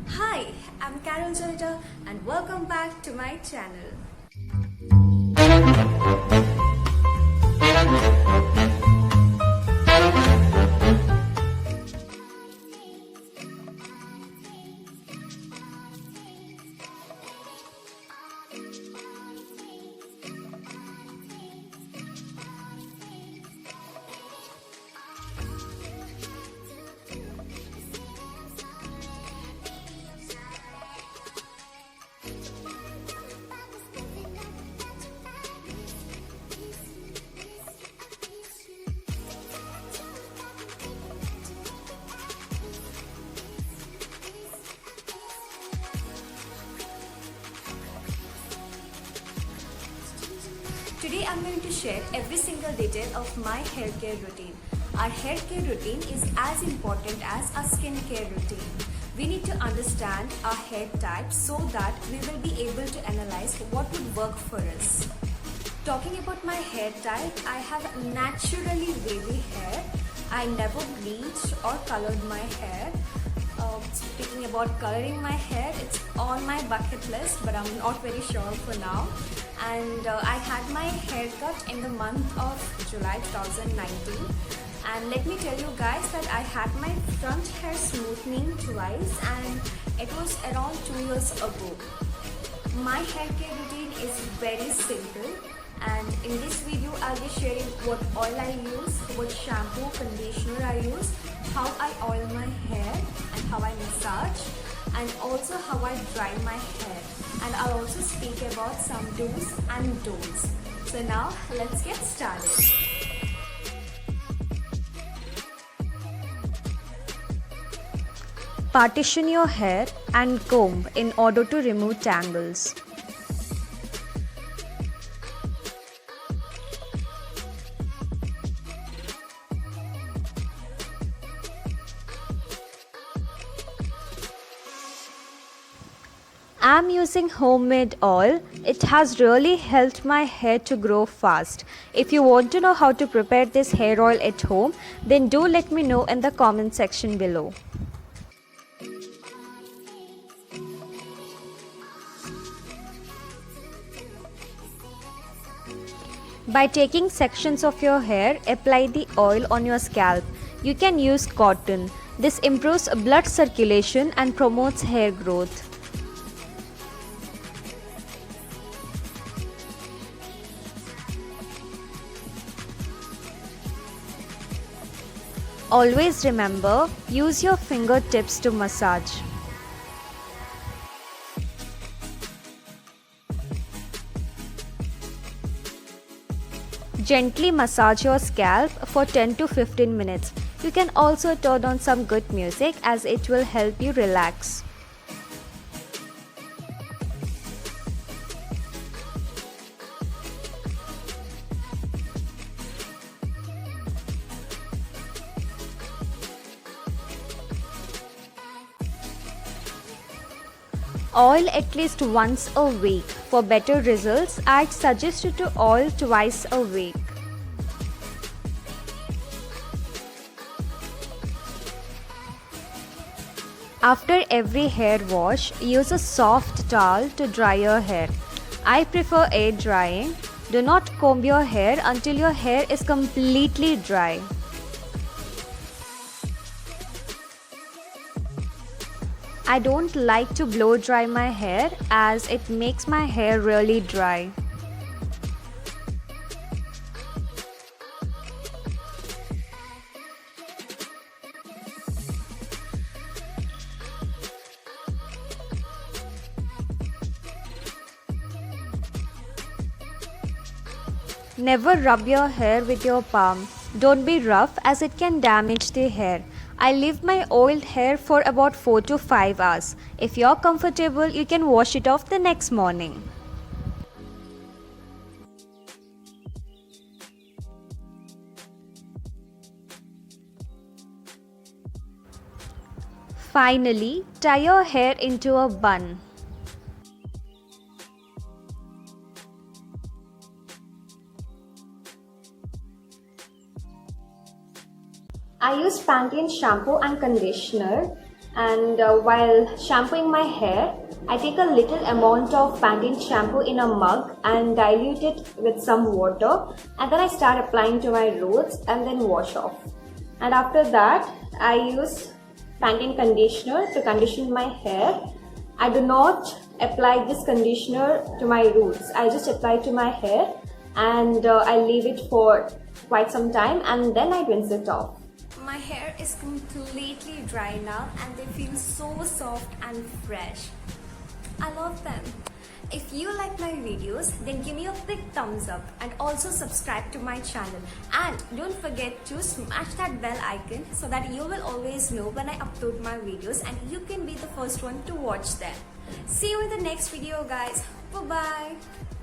Hi, I'm Carol Zorita and welcome back to my channel. Today I'm going to share every single detail of my hair care routine. Our hair care routine is as important as our skin care routine. We need to understand our hair type so that we will be able to analyze what would work for us. Talking about my hair type, I have naturally wavy hair. I never bleached or colored my hair. Speaking about coloring my hair, it's on my bucket list, but I'm not very sure for now. And I had my haircut in the month of July 2019. And let me tell you guys that I had my front hair smoothing twice, and it was around 2 years ago. My hair care routine is very simple, and in this video I'll be sharing what oil I use, what shampoo, conditioner I use, how I oil my hair and how I massage, and also how I dry my hair. And I'll also speak about some do's and don'ts. So now let's get started. Partition your hair and comb in order to remove tangles. I'm using homemade oil. It has really helped my hair to grow fast. If you want to know how to prepare this hair oil at home, then do let me know in the comment section below. By taking sections of your hair, apply the oil on your scalp. You can use cotton. This improves blood circulation and promotes hair growth. Always remember, use your fingertips to massage. Gently massage your scalp for 10 to 15 minutes. You can also turn on some good music as it will help you relax. Oil at least once a week. For better results, I'd suggest you to oil twice a week. After every hair wash, use a soft towel to dry your hair. I prefer air drying. Do not comb your hair until your hair is completely dry. I don't like to blow dry my hair as it makes my hair really dry. Never rub your hair with your palm. Don't be rough as it can damage the hair. I leave my oiled hair for about 4 to 5 hours. If you're comfortable, you can wash it off the next morning. Finally, tie your hair into a bun. I use Pantene shampoo and conditioner, and while shampooing my hair, I take a little amount of Pantene shampoo in a mug and dilute it with some water, and then I start applying to my roots and then wash off. And after that, I use Pantene conditioner to condition my hair. I do not apply this conditioner to my roots. I just apply to my hair and I leave it for quite some time and then I rinse it off. My hair is completely dry now and they feel so soft and fresh. I love them. If you like my videos, then give me a big thumbs up and also subscribe to my channel. And don't forget to smash that bell icon so that you will always know when I upload my videos and you can be the first one to watch them. See you in the next video, guys. Bye-bye.